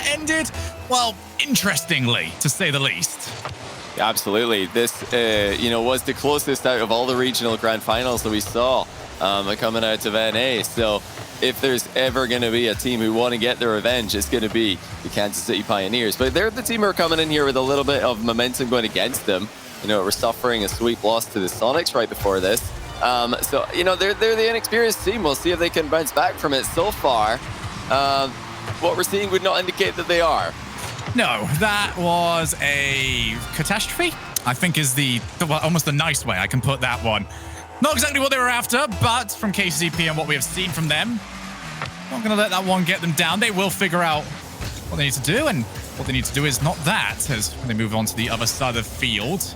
ended, well, interestingly, to say the least. Absolutely. This, was the closest out of all the regional grand finals that we saw coming out of NA. So if there's ever going to be a team who want to get their revenge, it's going to be the Kansas City Pioneers. But they're the team who are coming in here with a little bit of momentum going against them. We're suffering a sweep loss to the Sonics right before this. They're the inexperienced team. We'll see if they can bounce back from it. So far, what we're seeing would not indicate that they are. No, that was a catastrophe, I think is almost the nice way I can put that one. Not exactly what they were after, but from KCP and what we have seen from them, not going to let that one get them down. They will figure out what they need to do, and what they need to do is not that, as they move on to the other side of the field.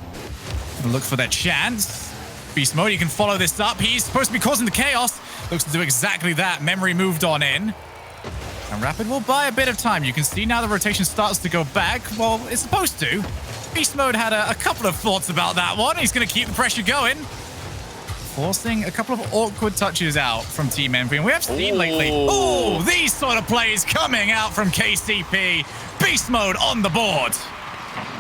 Gonna look for their chance. Beast Mode, you can follow this up. He's supposed to be causing the chaos. Looks to do exactly that. Memory moved on in. And Rapid will buy a bit of time. You can see now the rotation starts to go back. Well, it's supposed to. Beast Mode had a couple of thoughts about that one. He's going to keep the pressure going. Forcing a couple of awkward touches out from Team EnVy. And we have seen lately, these sort of plays coming out from KCP. Beast Mode on the board.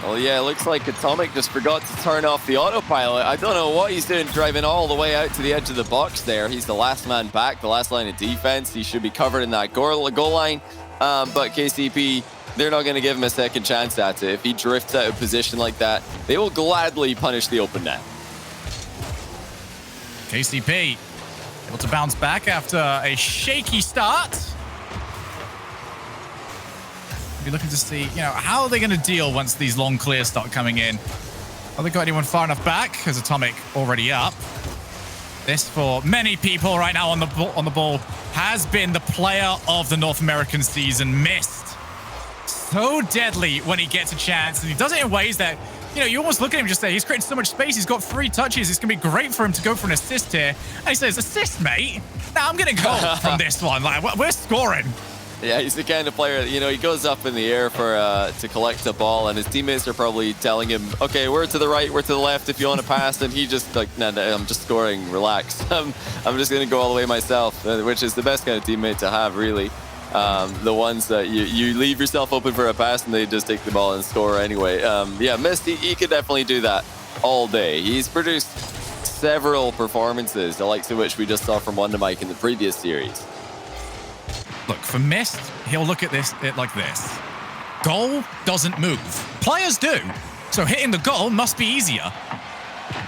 Well, yeah, it looks like Atomic just forgot to turn off the autopilot. I don't know what he's doing driving all the way out to the edge of the box there. He's the last man back, the last line of defense. He should be covered in that goal line. But KCP, they're not going to give him a second chance at it. If he drifts out of position like that, they will gladly punish the open net. KCP able to bounce back after a shaky start. Be looking to see, how are they going to deal once these long clears start coming in? Have they got anyone far enough back? Because Atomic already up. This, for many people right now on the ball, has been the player of the North American season. Missed. So deadly when he gets a chance, and he does it in ways that, you almost look at him and just say, he's created so much space, he's got 3 touches, it's going to be great for him to go for an assist here. And he says, assist, mate? Now I'm getting goal from this one. Like, we're scoring. Yeah, he's the kind of player, he goes up in the air to collect the ball, and his teammates are probably telling him, okay, we're to the right, we're to the left if you want to pass, and he just like, no, I'm just scoring, relax. I'm just going to go all the way myself, which is the best kind of teammate to have, really. The ones that you leave yourself open for a pass and they just take the ball and score anyway. Mist, he could definitely do that all day. He's produced several performances, the likes of which we just saw from Wonder Mike in the previous series. Look, for Mist, he'll look at it like this. Goal doesn't move. Players do. So hitting the goal must be easier.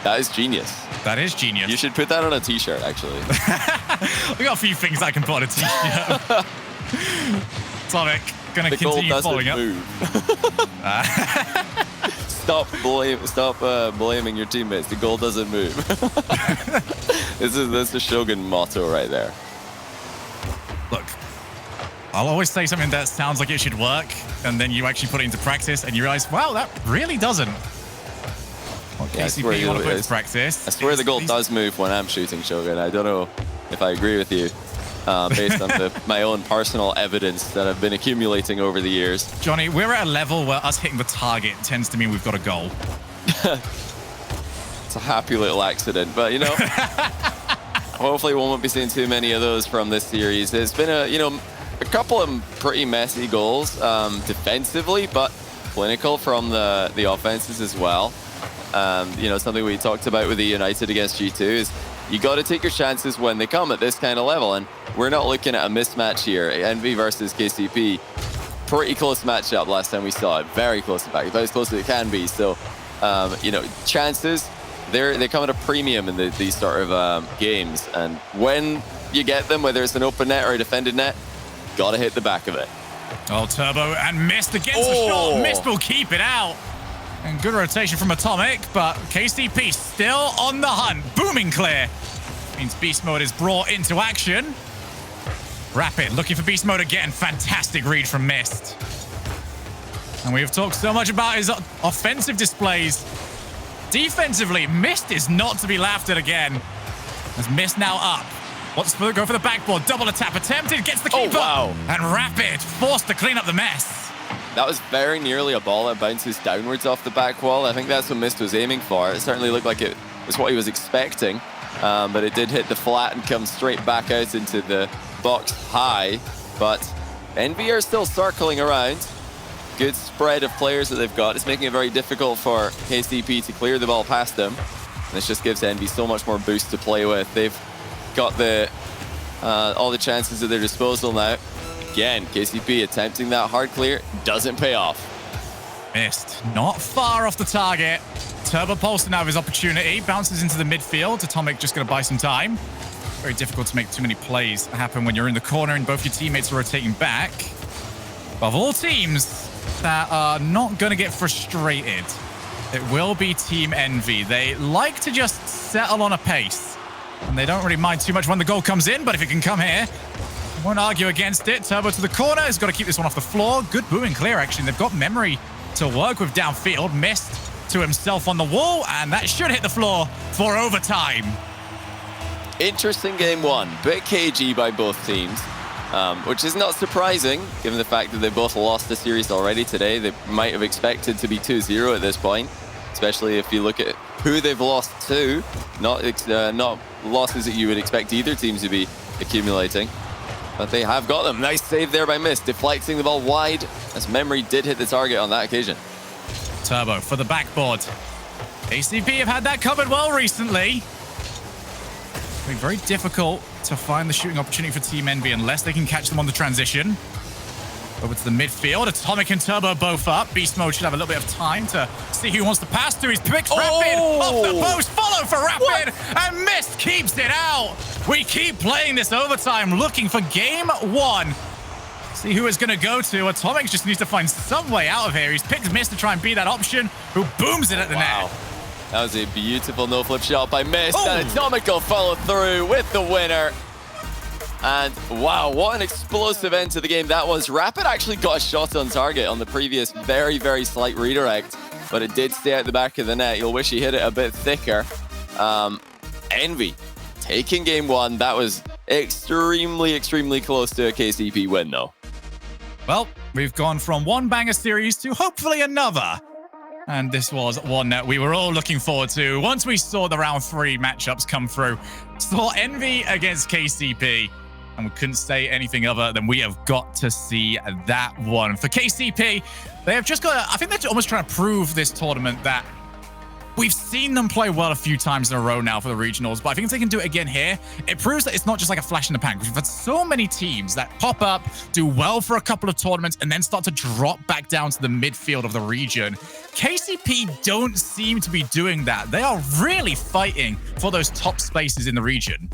That is genius. That is genius. You should put that on a t-shirt, actually. We got a few things I can put on a t-shirt. Atomic, gonna continue following up. Stop blaming your teammates. The goal doesn't move. This is the Shogun motto right there. Look, I'll always say something that sounds like it should work, and then you actually put it into practice, and you realize, wow, that really doesn't. Well, KCP, you want to put it into practice. I swear the goal does move when I'm shooting, Shogun. I don't know if I agree with you. Based on my own personal evidence that I've been accumulating over the years. Johnny, we're at a level where us hitting the target tends to mean we've got a goal. It's a happy little accident, but hopefully we won't be seeing too many of those from this series. It's been a couple of pretty messy goals defensively, but clinical from the offenses as well. Something we talked about with the United against G2 is you got to take your chances when they come at this kind of level, and we're not looking at a mismatch here. EnVy versus KCP, pretty close matchup last time we saw it. Very close, in fact, about as close as it can be. So, chances, they come at a premium in these sort of games, and when you get them, whether it's an open net or a defended net, got to hit the back of it. Oh, Turbo, and Mist against the shot. Mist will keep it out. And good rotation from Atomic, but KCP still on the hunt. Booming clear. Means Beast Mode is brought into action. Rapid looking for Beast Mode again. Fantastic read from Mist. And we have talked so much about his offensive displays. Defensively, Mist is not to be laughed at again. As Mist now up. Wants to go for the backboard. Double tap attempted. Gets the keeper. Oh, wow. And Rapid forced to clean up the mess. That was very nearly a ball that bounces downwards off the back wall. I think that's what Mist was aiming for. It certainly looked like it was what he was expecting, but it did hit the flat and come straight back out into the box high. But EnVy are still circling around. Good spread of players that they've got. It's making it very difficult for KCP to clear the ball past them. This just gives EnVy so much more boost to play with. They've got all the chances at their disposal now. Again, KCP attempting that hard clear doesn't pay off. Missed. Not far off the target. Turbo Pulse now have his opportunity. Bounces into the midfield. Atomic just going to buy some time. Very difficult to make too many plays happen when you're in the corner and both your teammates are rotating back. But of all teams that are not going to get frustrated, it will be Team EnVy. They like to just settle on a pace. And they don't really mind too much when the goal comes in, but if it can come here, won't argue against it. Turbo to the corner. Has got to keep this one off the floor. Good boom and clear, actually. They've got memory to work with downfield. Missed to himself on the wall, and that should hit the floor for overtime. Interesting game one. Bit cagey by both teams, which is not surprising, given the fact that they both lost the series already today. They might have expected to be 2-0 at this point, especially if you look at who they've lost to. Not losses that you would expect either team to be accumulating. But they have got them. Nice save there by Mist, deflecting the ball wide, as Memory did hit the target on that occasion. Turbo for the backboard. KCP have had that covered well recently. It's been very difficult to find the shooting opportunity for Team EnVy unless they can catch them on the transition. Over to the midfield. Atomic and Turbo both up. Beast Mode should have a little bit of time to see who wants to pass to. He's picked Rapid off the post. Follow for Rapid. And Mist keeps it out. We keep playing this overtime, looking for game one. See who it's going to go to. Atomic just needs to find some way out of here. He's picked Mist to try and be that option, who booms it at the net. That was a beautiful no-flip shot by Mist. And Atomic will follow through with the winner. And wow, what an explosive end to the game that was. Rapid actually got a shot on target on the previous very, very slight redirect, but it did stay at the back of the net. You'll wish he hit it a bit thicker. EnVy taking game one. That was extremely, extremely close to a KCP win, though. Well, we've gone from one banger series to hopefully another. And this was one that we were all looking forward to once we saw the round 3 matchups come through. Saw EnVy against KCP. And we couldn't say anything other than we have got to see that one. For KCP, they have just got I think they're almost trying to prove this tournament that we've seen them play well a few times in a row now for the regionals, but I think if they can do it again here, it proves that it's not just like a flash in the pan. We've had so many teams that pop up, do well for a couple of tournaments, and then start to drop back down to the midfield of the region. KCP don't seem to be doing that. They are really fighting for those top spaces in the region.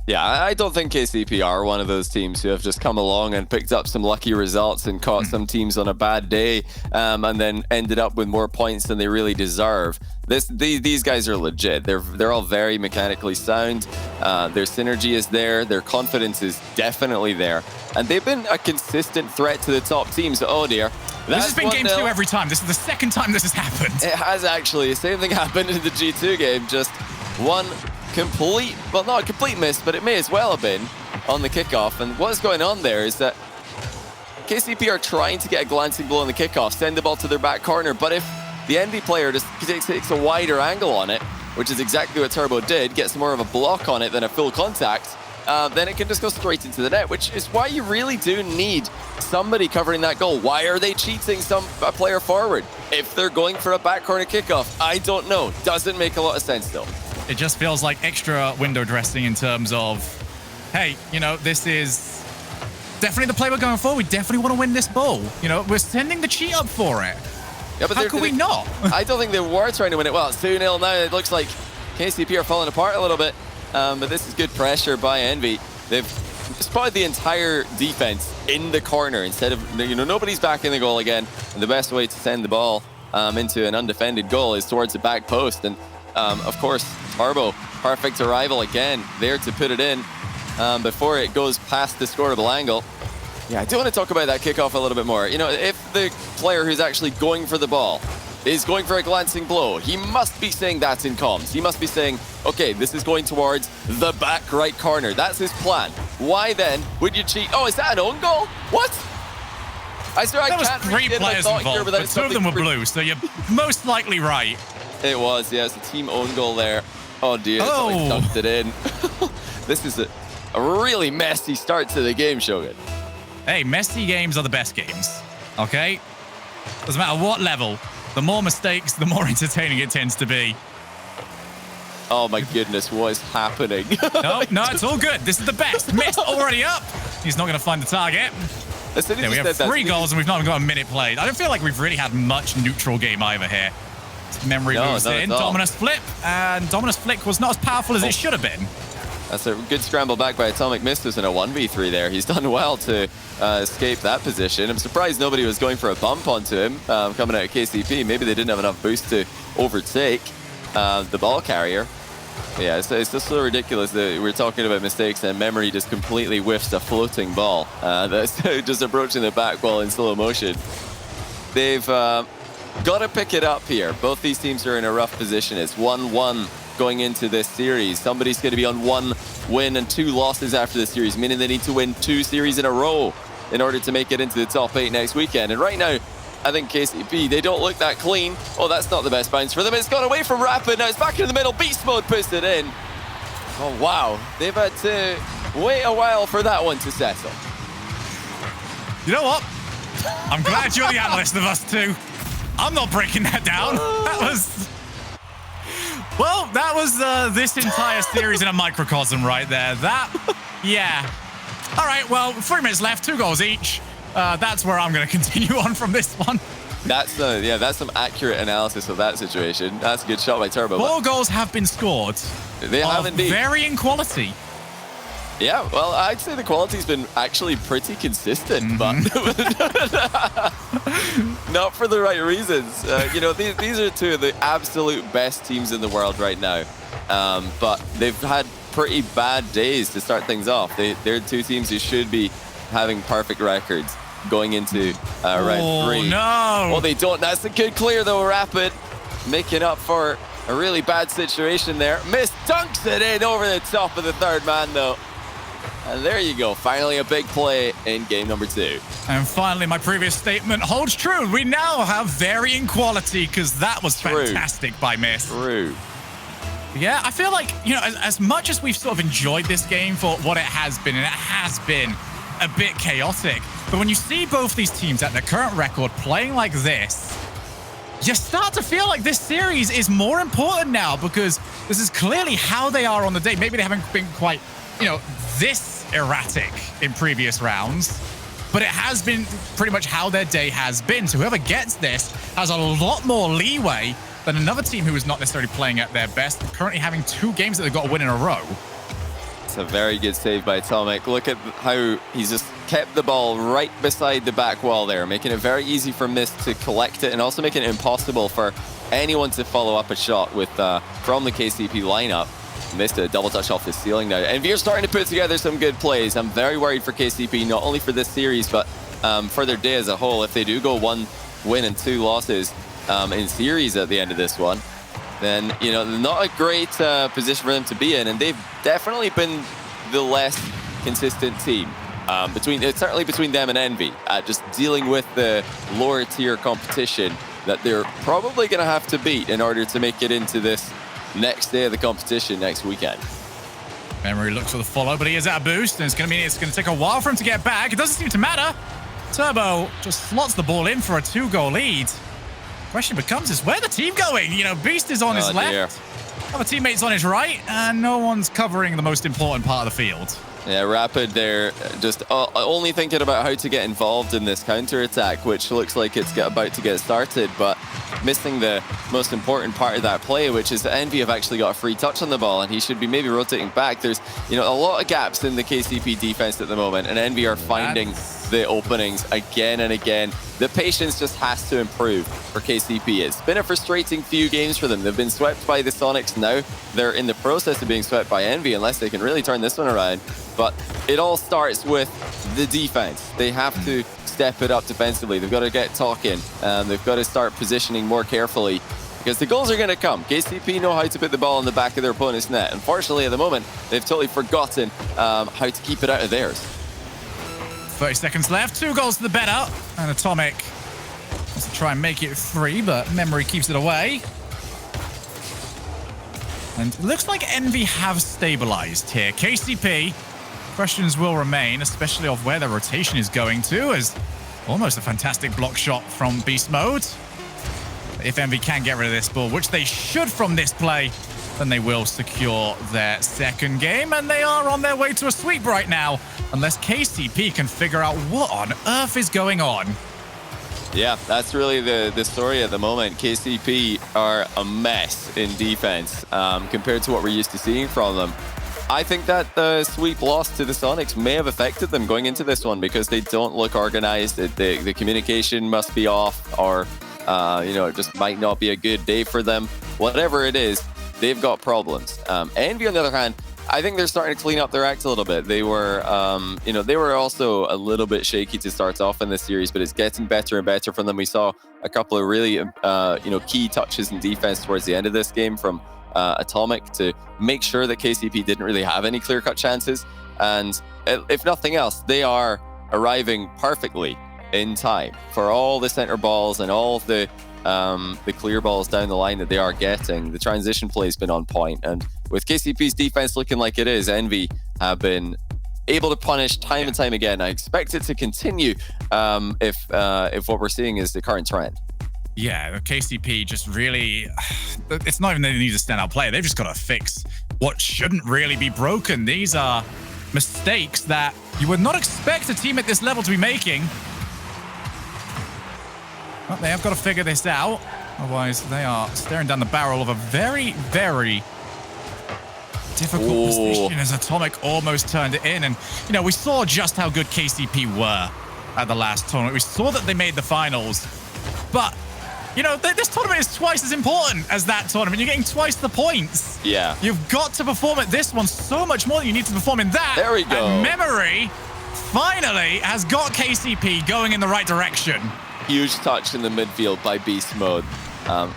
Yeah, I don't think KCP are one of those teams who have just come along and picked up some lucky results and caught some teams on a bad day and then ended up with more points than they really deserve. These guys are legit. They're all very mechanically sound. Their synergy is there. Their confidence is definitely there. And they've been a consistent threat to the top teams. Oh dear. This has been game 2 every time. This is the second time this has happened. It has actually. The same thing happened in the G2 game. Just one complete, well, not a complete miss, but it may as well have been on the kickoff. And what's going on there is that KCP are trying to get a glancing blow on the kickoff, send the ball to their back corner, but if the EnVy player just takes a wider angle on it, which is exactly what Turbo did, gets more of a block on it than a full contact, then it can just go straight into the net, which is why you really do need somebody covering that goal. Why are they cheating a player forward? If they're going for a back corner kickoff, I don't know. Doesn't make a lot of sense though. It just feels like extra window dressing in terms of, hey, you know, this is definitely the play we're going for. We definitely want to win this ball. You know, we're sending the cheat up for it. Yeah, but how could we not? I don't think they were trying to win it. Well, it's 2-0 now. It looks like KCP are falling apart a little bit. But this is good pressure by EnVy. They've spotted the entire defense in the corner instead of, you know, nobody's back in the goal again. And the best way to send the ball into an undefended goal is towards the back post. And of course, Turbo, perfect arrival again, there to put it in before it goes past the scoreable angle. Yeah, I do want to talk about that kickoff a little bit more. You know, if the player who's actually going for the ball is going for a glancing blow, he must be saying that in comms. He must be saying, okay, this is going towards the back right corner. That's his plan. Why then would you cheat? Oh, is that an own goal? What? I swear there I can't was 3 players involved, but 2 of them were blue, so you're most likely right. It was, yeah, it's a team own goal there. Oh dear, oh. He dunked it in. This is a really messy start to the game, Shogun. Hey, messy games are the best games, okay? Doesn't matter what level. The more mistakes, the more entertaining it tends to be. Oh my goodness, what is happening? No, it's all good. This is the best. Missed already up. He's not going to find the target. Yeah, we have 3 goals and we've not even got a minute played. I don't feel like we've really had much neutral game either here. Memory moves in. Dominus flip. And Dominus flick was not as powerful as it should have been. That's a good scramble back by Atomic. Missed us in a 1v3 there. He's done well to escape that position. I'm surprised nobody was going for a bump onto him coming out of KCP. Maybe they didn't have enough boost to overtake the ball carrier. Yeah, it's just so ridiculous that we're talking about mistakes and Memory just completely whiffs a floating ball that's just approaching the back wall in slow motion. They've got to pick it up here. Both these teams are in a rough position. It's 1-1 going into this series. Somebody's going to be on 1 win and 2 losses after this series, meaning they need to win 2 series in a row in order to make it into the top 8 next weekend. And right now, I think KCP, they don't look that clean. Oh, that's not the best bounce for them. It's gone away from Rapid. Now it's back in the middle. Beast Mode puts it in. Oh, wow. They've had to wait a while for that one to settle. You know what? I'm glad you're the analyst of us two. I'm not breaking that down. That was this entire series in a microcosm right there. Yeah. All right, well, 3 minutes left, 2 goals each. That's where I'm going to continue on from this one. That's some accurate analysis of that situation. That's a good shot by Turbo. 4 goals have been scored. They have indeed. Varying quality. Yeah, well, I'd say the quality's been actually pretty consistent, but not for the right reasons. These are 2 of the absolute best teams in the world right now, but they've had pretty bad days to start things off. They're 2 teams who should be having perfect records going into round 3. No! Well, they don't. That's a good clear, though. Rapid making up for a really bad situation there. Miss dunks it in over the top of the 3rd man, though. And there you go. Finally, a big play in game number 2. And finally, my previous statement holds true. We now have varying quality because that was fantastic by Miss. True. Yeah, I feel like, as much as we've sort of enjoyed this game for what it has been, and it has been a bit chaotic, but when you see both these teams at their current record playing like this, you start to feel like this series is more important now because this is clearly how they are on the day. Maybe they haven't been quite, this erratic in previous rounds, but it has been pretty much how their day has been. So whoever gets this has a lot more leeway than another team who is not necessarily playing at their best, currently having 2 games that they've got to win in a row. It's a very good save by Atomic. Look at how he's just kept the ball right beside the back wall there, making it very easy for Mist to collect it and also making it impossible for anyone to follow up a shot with from the KCP lineup. Missed a double touch off the ceiling now. And we're starting to put together some good plays. I'm very worried for KCP, not only for this series, but for their day as a whole. If they do go 1 win and 2 losses in series at the end of this one, then, not a great position for them to be in. And they've definitely been the less consistent team. Certainly between them and EnVy, just dealing with the lower tier competition that they're probably going to have to beat in order to make it into this next day of the competition next weekend. Memory looks for the follow, but he is at a boost, and it's going to take a while for him to get back. It doesn't seem to matter. Turbo just slots the ball in for a 2-goal lead. Question becomes, is where the team going? Beast is on his left, other teammates on his right, and no one's covering the most important part of the field. Yeah, Rapid, they're just only thinking about how to get involved in this counter-attack, which looks like it's about to get started, but missing the most important part of that play, which is that EnVy have actually got a free touch on the ball, and he should be maybe rotating back. There's, a lot of gaps in the KCP defense at the moment, and EnVy are finding the openings again and again. The patience just has to improve for KCP. It's been a frustrating few games for them. They've been swept by the Sonics. Now they're in the process of being swept by EnVy, unless they can really turn this one around. But it all starts with the defense. They have to step it up defensively. They've got to get talking. They've got to start positioning more carefully because the goals are going to come. KCP know how to put the ball in the back of their opponent's net. Unfortunately, at the moment, they've totally forgotten how to keep it out of theirs. 30 seconds left. 2 goals to the better. And Atomic wants to try and make it 3, but Memory keeps it away. And it looks like EnVy have stabilized here. KCP questions will remain, especially of where the rotation is going to, as almost a fantastic block shot from Beast Mode. If EnVy can get rid of this ball, which they should from this play, then they will secure their second game, and they are on their way to a sweep right now, unless KCP can figure out what on earth is going on. Yeah, that's really the story at the moment. KCP are a mess in defense compared to what we're used to seeing from them. I think that the sweep loss to the Sonics may have affected them going into this one because they don't look organized. The communication must be off, or it just might not be a good day for them. Whatever it is, they've got problems. EnVy, on the other hand, I think they're starting to clean up their act a little bit. They were, they were also a little bit shaky to start off in this series, but it's getting better and better from them. We saw a couple of really, key touches in defense towards the end of this game from Atomic to make sure that KCP didn't really have any clear-cut chances. And if nothing else, they are arriving perfectly in time for all the center balls and all of the clear balls down the line that they are getting. The transition play has been on point, and with KCP's defense looking like it is, EnVy have been able to punish time and time again. I expect it to continue if what we're seeing is the current trend. Yeah, KCP just really, it's not even that they need a standout player. They've just got to fix what shouldn't really be broken. These are mistakes that you would not expect a team at this level to be making. But they have got to figure this out. Otherwise, they are staring down the barrel of a very, very difficult position as Atomic almost turned it in. And, we saw just how good KCP were at the last tournament. We saw that they made the finals. But, this tournament is twice as important as that tournament. You're getting twice the points. Yeah. You've got to perform at this one so much more than you need to perform in that. There we go. And Memory finally has got KCP going in the right direction. Huge touch in the midfield by Beast Mode.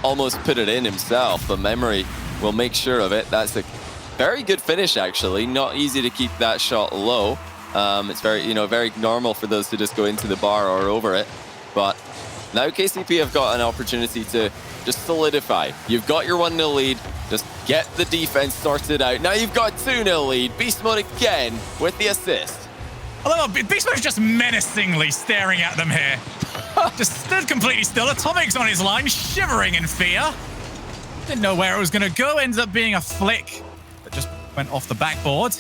Almost put it in himself, but Memory will make sure of it. That's a very good finish, actually. Not easy to keep that shot low. It's very normal for those to just go into the bar or over it. But now KCP have got an opportunity to just solidify. You've got your 1-0 lead. Just get the defense sorted out. Now you've got 2-0 lead. Beast Mode again with the assist. Although Beast Mode is just menacingly staring at them here. Just stood completely still. Atomic's on his line, shivering in fear. Didn't know where it was going to go. Ends up being a flick that just went off the backboard.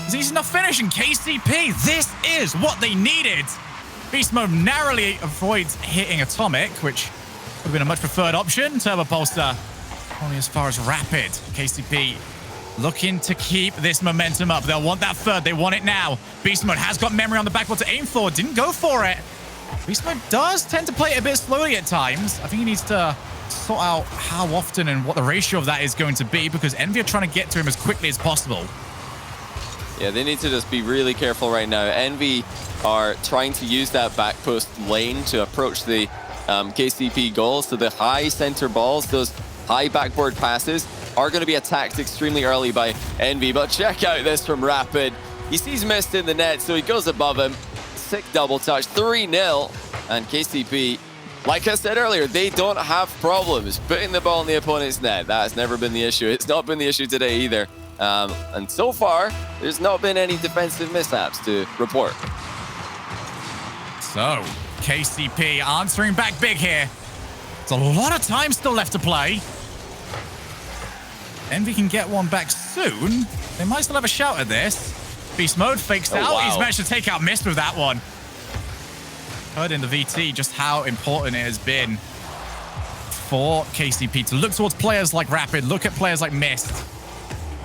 It's easy enough finish, and KCP, this is what they needed. Beast Mode narrowly avoids hitting Atomic, which would have been a much preferred option. Turbo Pulsar only as far as Rapid. KCP looking to keep this momentum up. They'll want that third. They want it now. Beast Mode has got Memory on the backboard to aim for. Didn't go for it. Beast Mode does tend to play it a bit slowly at times. I think he needs to sort out how often and what the ratio of that is going to be, because EnVy are trying to get to him as quickly as possible. Yeah, they need to just be really careful right now. EnVy are trying to use that back post lane to approach the KCP goals. So the high center balls, those high backboard passes, are going to be attacked extremely early by EnVy. But check out this from Rapid. He sees Mist in the net, so he goes above him. Sick double touch, 3-0. And KCP, like I said earlier, they don't have problems putting the ball in the opponent's net. That has never been the issue. It's not been the issue today either. And so far, there's not been any defensive mishaps to report. So, KCP answering back big here. It's a lot of time still left to play. EnVy can get one back soon. They might still have a shout at this. Beast Mode fakes out. Wow. He's managed to take out Mist with that one. Heard in the VT just how important it has been for KCP to look towards players like Rapid, look at players like Mist,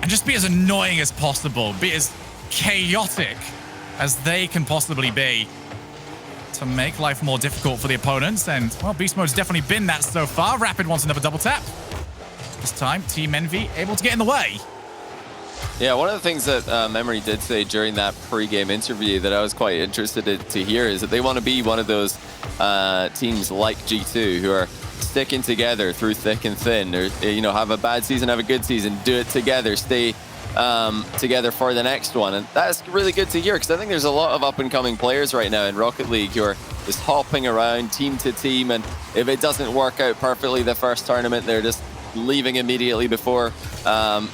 and just be as annoying as possible, be as chaotic as they can possibly be to make life more difficult for the opponents. And, well, Beast Mode's definitely been that so far. Rapid wants another double tap. This time, Team EnVy able to get in the way. Yeah, one of the things that Memory did say during that pre-game interview that I was quite interested to hear is that they want to be one of those teams like G2 who are sticking together through thick and thin, or have a bad season, have a good season, do it together, stay together for the next one. And that's really good to hear, because I think there's a lot of up-and-coming players right now in Rocket League who are just hopping around team to team, and if it doesn't work out perfectly the first tournament, they're just leaving immediately before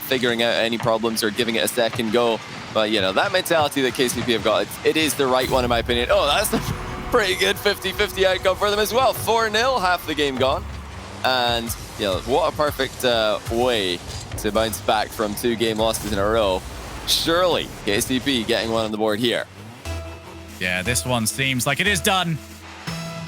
figuring out any problems or giving it a second go. But, you know, that mentality that KCP have got, it is the right one in my opinion. Oh, that's a pretty good 50-50 outcome for them as well. 4-0, half the game gone. And, you know, what a perfect way to bounce back from 2 game losses in a row. Surely, KCP getting one on the board here. Yeah, this one seems like it is done.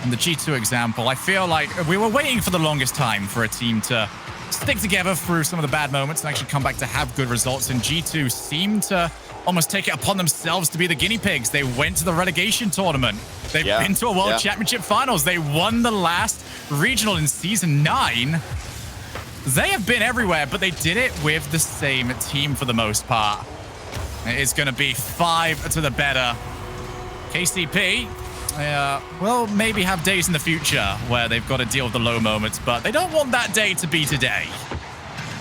And the G2 example, I feel like we were waiting for the longest time for a team to stick together through some of the bad moments and actually come back to have good results. And G2 seemed to almost take it upon themselves to be the guinea pigs. They went to the relegation tournament. They've been to a World Championship finals. They won the last regional in Season 9. They have been everywhere, but they did it with the same team for the most part. It is going to be 5 to the better. KCP will maybe have days in the future where they've got to deal with the low moments, but they don't want that day to be today.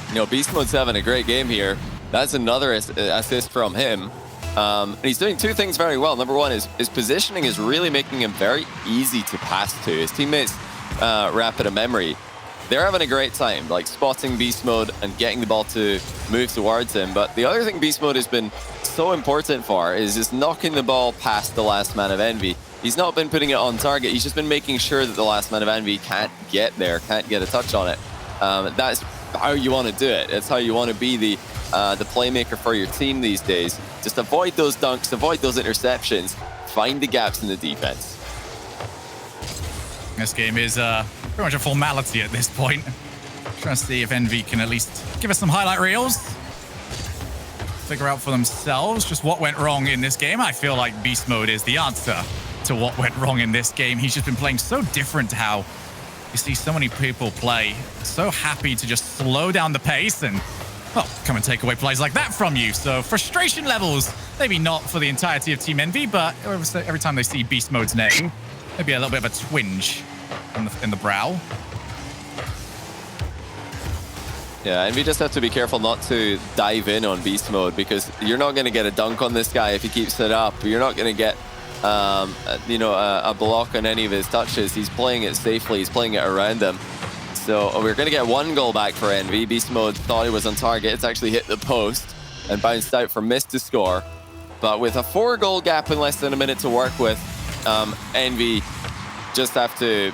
You know, Beast Mode's having a great game here. That's another assist from him. And he's doing 2 things very well. Number one is his positioning is really making him very easy to pass to. His teammates, Rapid and Memory, they're having a great time, like spotting Beast Mode and getting the ball to move towards him. But the other thing Beast Mode has been so important for is just knocking the ball past the last man of EnVy. He's not been putting it on target. He's just been making sure that the last man of EnVy can't get there, can't get a touch on it. That's how you want to do it. It's how you want to be the playmaker for your team these days. Just avoid those dunks, avoid those interceptions, find the gaps in the defense. This game is pretty much a formality at this point. Trying to see if EnVy can at least give us some highlight reels. Figure out for themselves just what went wrong in this game. I feel like Beast Mode is the answer to what went wrong in this game. He's just been playing so different to how you see so many people play. So happy to just slow down the pace and, well, come and take away plays like that from you. So frustration levels, maybe not for the entirety of Team EnVy, but every time they see Beast Mode's name, maybe a little bit of a twinge in the brow. Yeah, EnVy just have to be careful not to dive in on Beast Mode, because you're not going to get a dunk on this guy if he keeps it up. You're not going to get a block on any of his touches. He's playing it safely. He's playing it around them. So we're going to get 1 goal back for EnVy. Beast Mode thought he was on target. It's actually hit the post and bounced out for miss to score. But with a 4-goal gap and less than a minute to work with, EnVy just have to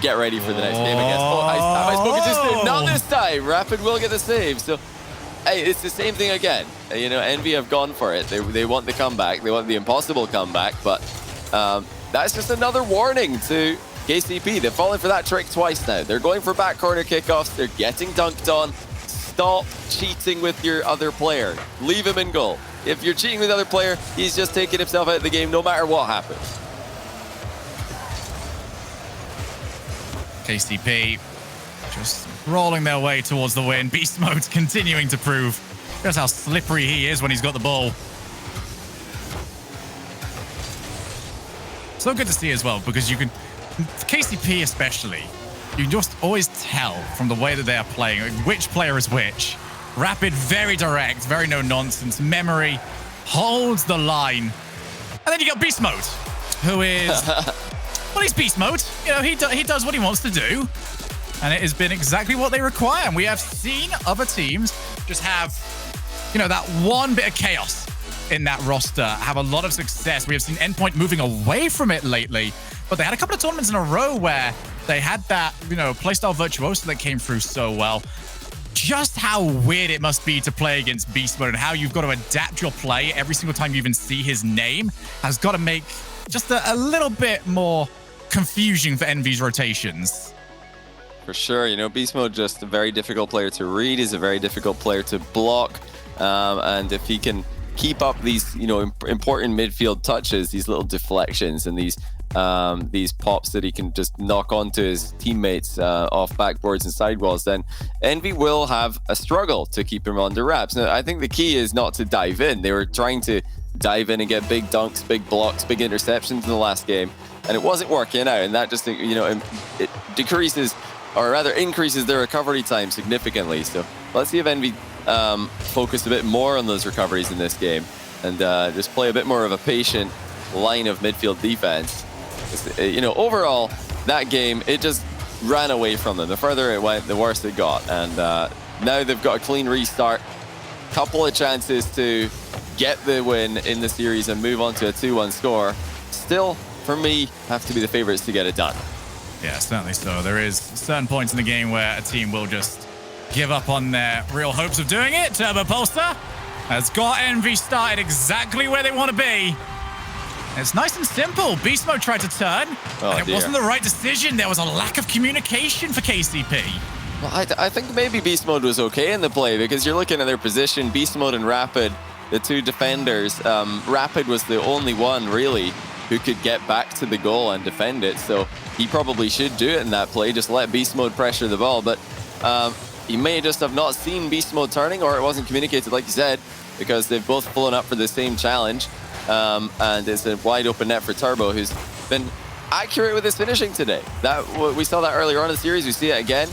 get ready for the next game, I guess. Oh, have I spoken too soon? Not this time. Rapid will get the save. So, hey, it's the same thing again. You know, EnVy have gone for it. They want the comeback. They want the impossible comeback. But that's just another warning to KCP. They've fallen for that trick twice now. They're going for back corner kickoffs. They're getting dunked on. Stop cheating with your other player. Leave him in goal. If you're cheating with the other player, he's just taking himself out of the game no matter what happens. KCP just rolling their way towards the win. Beast Mode continuing to prove just how slippery he is when he's got the ball. So good to see as well, because you can, KCP especially, you can just always tell from the way that they are playing which player is which. Rapid, very direct, very no nonsense. Memory holds the line. And then you got Beast Mode, who is... Well, he's Beast Mode. You know, he does what he wants to do. And it has been exactly what they require. And we have seen other teams just have, you know, that one bit of chaos in that roster, have a lot of success. We have seen Endpoint moving away from it lately. But they had a couple of tournaments in a row where they had that, you know, playstyle virtuoso that came through so well. Just how weird it must be to play against Beast Mode, and how you've got to adapt your play every single time you even see his name has got to make just a little bit more confusion for EnVy's rotations. For sure, you know, Beast Mode just a very difficult player to read. He's a very difficult player to block, and if he can keep up these, you know, important midfield touches, these little deflections and these pops that he can just knock onto his teammates off backboards and sidewalls, then EnVy will have a struggle to keep him under wraps. Now, I think the key is not to dive in. They were trying to dive in and get big dunks, big blocks, big interceptions in the last game, and it wasn't working out, and that just, you know, it decreases, or rather increases their recovery time significantly. So let's see if EnVy focus a bit more on those recoveries in this game, and just play a bit more of a patient line of midfield defense. You know, overall, that game, it just ran away from them. The further it went, the worse it got, and now they've got a clean restart, couple of chances to get the win in the series and move on to a 2-1 score, still, for me, have to be the favorites to get it done. Yeah, certainly so. There is certain points in the game where a team will just give up on their real hopes of doing it. Turbo Pulsar has got EnVy started exactly where they want to be. It's nice and simple. Beast Mode tried to turn, and it wasn't the right decision. There was a lack of communication for KCP. Well, I think maybe Beast Mode was okay in the play because you're looking at their position. Beast Mode and Rapid, the two defenders. Rapid was the only one, really, who could get back to the goal and defend it. So he probably should do it in that play, just let Beast Mode pressure the ball. But he may just have not seen Beast Mode turning, or it wasn't communicated, like you said, because they've both flown up for the same challenge. And it's a wide open net for Turbo, who's been accurate with his finishing today. We saw that earlier on in the series. We see it again.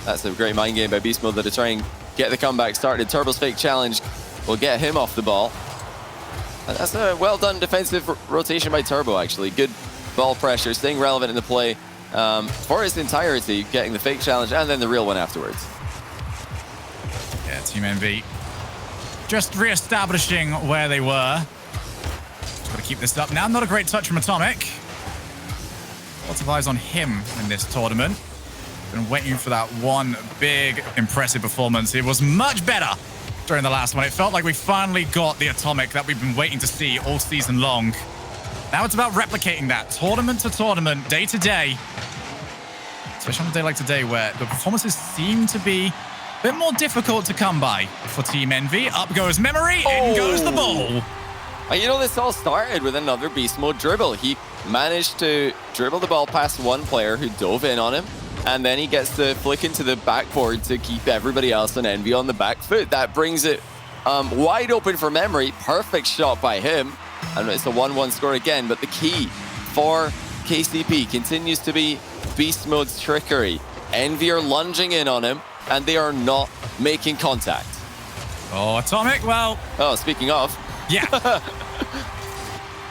That's a great mind game by Beast Mode to try and get the comeback started. Turbo's fake challenge will get him off the ball. And that's a well done defensive rotation by Turbo, actually. Good ball pressure, staying relevant in the play for its entirety, getting the fake challenge and then the real one afterwards. Yeah, Team EnVy just re-establishing where they were. Just got to keep this up now. Not a great touch from Atomic. Lots of eyes on him in this tournament. Been waiting for that one big, impressive performance. It was much better during the last one. It felt like we finally got the Atomic that we've been waiting to see all season long. Now it's about replicating that tournament to tournament, day to day. Especially on a day like today where the performances seem to be a bit more difficult to come by for Team EnVy. Up goes Memory, in goes the ball. You know, this all started with another Beast Mode dribble. He managed to dribble the ball past one player who dove in on him, and then he gets the flick into the backboard to keep everybody else on EnVy on the back foot. That brings it wide open for Memory. Perfect shot by him. And it's a 1-1 score again, but the key for KCP continues to be Beast Mode's trickery. EnVy are lunging in on him, and they are not making contact. Oh, Atomic, well... Oh, speaking of... Yeah.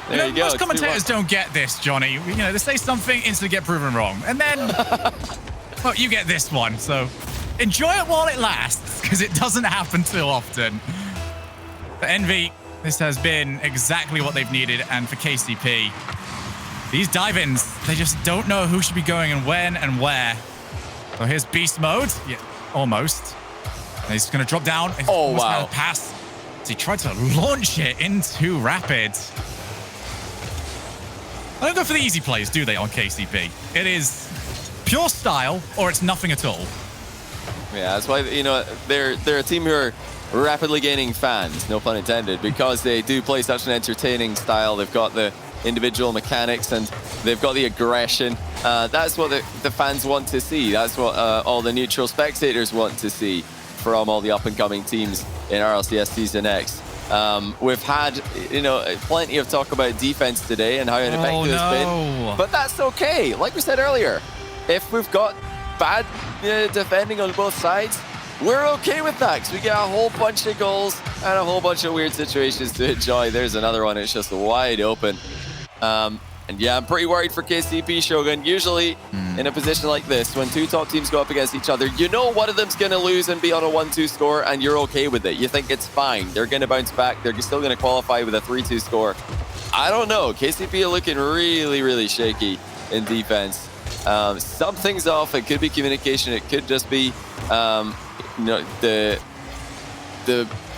There you go. Most commentators don't get this, Johnny. You know, they say something, instantly get proven wrong. And then, well, you get this one. So enjoy it while it lasts, because it doesn't happen too often. For EnVy, this has been exactly what they've needed. And for KCP, these dive-ins, they just don't know who should be going and when and where. So here's Beast Mode. Yeah, almost. And he's going to drop down. Oh, wow. Pass. He tried to launch it into Rapid. I don't go for the easy plays, do they, on KCP? It is pure style, or it's nothing at all. Yeah, that's why, you know, they're a team who are rapidly gaining fans, no pun intended, because they do play such an entertaining style. They've got the individual mechanics and they've got the aggression. That's what the fans want to see. That's what all the neutral spectators want to see from all the up-and-coming teams in RLCS Season X. We've had, you know, plenty of talk about defense today and how ineffective it's been. But that's okay. Like we said earlier, if we've got bad defending on both sides, we're okay with that because we get a whole bunch of goals and a whole bunch of weird situations to enjoy. There's another one. It's just wide open. And yeah, I'm pretty worried for KCP, Shogun. Usually in a position like this, when two top teams go up against each other, you know one of them's going to lose and be on a 1-2 score, and you're okay with it. You think it's fine. They're going to bounce back. They're still going to qualify with a 3-2 score. I don't know. KCP are looking really, really shaky in defense. Something's off. It could be communication. It could just be, you know, the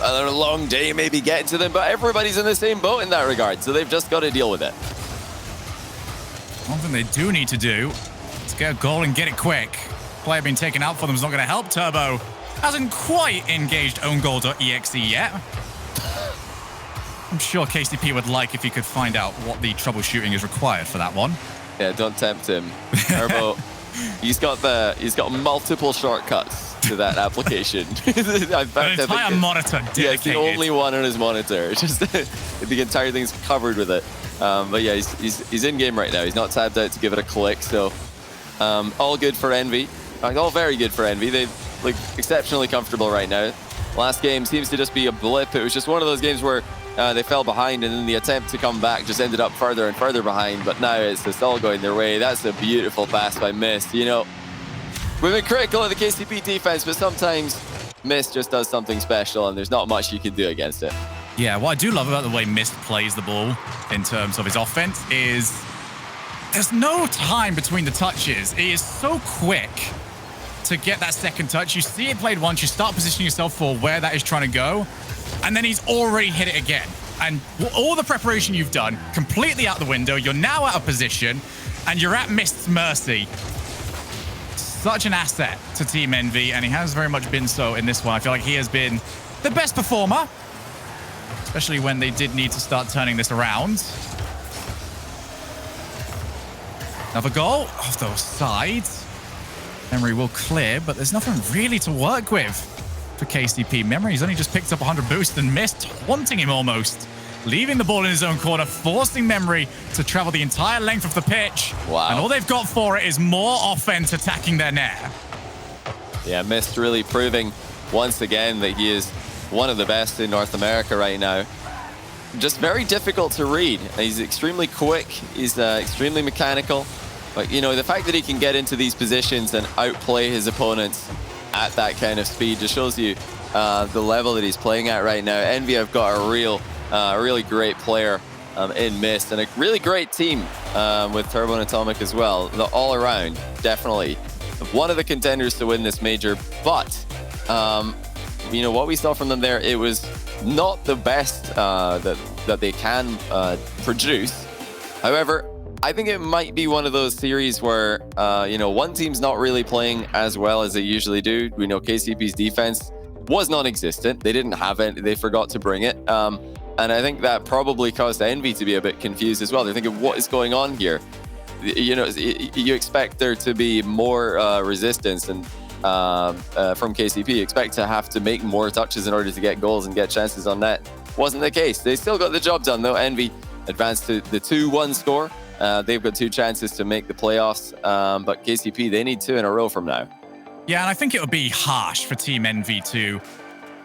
long day maybe getting to them, but everybody's in the same boat in that regard, so they've just got to deal with it. One thing they do need to do is get a goal and get it quick. Player being taken out for them is not going to help. Turbo hasn't quite engaged owngoal.exe yet. I'm sure KCP would like if he could find out what the troubleshooting is required for that one. Yeah, don't tempt him. Turbo, he's got multiple shortcuts to that application. An entire monitor dedicated. Yeah, it's the only one on his monitor. It's just the entire thing's covered with it. But yeah, he's in game right now. He's not tabbed out to give it a click. So all good for EnVy. All very good for EnVy. They look exceptionally comfortable right now. Last game seems to just be a blip. It was just one of those games where they fell behind, and then the attempt to come back just ended up further and further behind. But now it's just all going their way. That's a beautiful pass by Mist. You know, we've been critical of the KCP defense, but sometimes Mist just does something special, and there's not much you can do against it. Yeah, what I do love about the way Mist plays the ball in terms of his offense is there's no time between the touches. He is so quick to get that second touch. You see it played once, you start positioning yourself for where that is trying to go, and then he's already hit it again. And all the preparation you've done, completely out the window. You're now out of position, and you're at Mist's mercy. Such an asset to Team EnVy, and he has very much been so in this one. I feel like he has been the best performer, especially when they did need to start turning this around. Another goal off those sides. Memory will clear, but there's nothing really to work with for KCP. Memory's only just picked up 100 boost and Mist haunting him almost. Leaving the ball in his own corner, forcing Memory to travel the entire length of the pitch. Wow. And all they've got for it is more offense attacking their net. Yeah, Mist really proving once again that he is one of the best in North America right now. Just very difficult to read. He's extremely quick. He's extremely mechanical. But, you know, the fact that he can get into these positions and outplay his opponents at that kind of speed just shows you the level that he's playing at right now. EnVy have got a really great player in Mist, and a really great team with Turbo and Atomic as well. The all-around, definitely one of the contenders to win this major. But, you know, what we saw from them there, it was not the best that they can produce. However, I think it might be one of those series where, you know, one team's not really playing as well as they usually do. We know KCP's defense was non-existent. They didn't have it. They forgot to bring it. And I think that probably caused EnVy to be a bit confused as well. They're thinking, what is going on here? You know, you expect there to be more resistance and from KCP. You expect to have to make more touches in order to get goals and get chances on net. Wasn't the case. They still got the job done, though. EnVy advanced to the 2-1 score. They've got 2 chances to make the playoffs, but KCP, they need 2 in a row from now. Yeah, and I think it would be harsh for Team EnVy to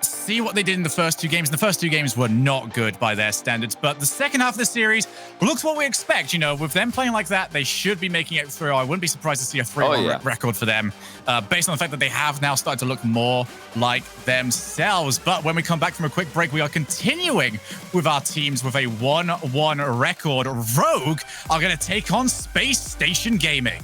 see what they did in the first 2 games. The first 2 games were not good by their standards, but the second half of the series looks what we expect. You know, with them playing like that, they should be making it through. I wouldn't be surprised to see a 3-1 record for them, based on the fact that they have now started to look more like themselves. But when we come back from a quick break, we are continuing with our teams with a 1-1 record. Rogue are going to take on Space Station Gaming.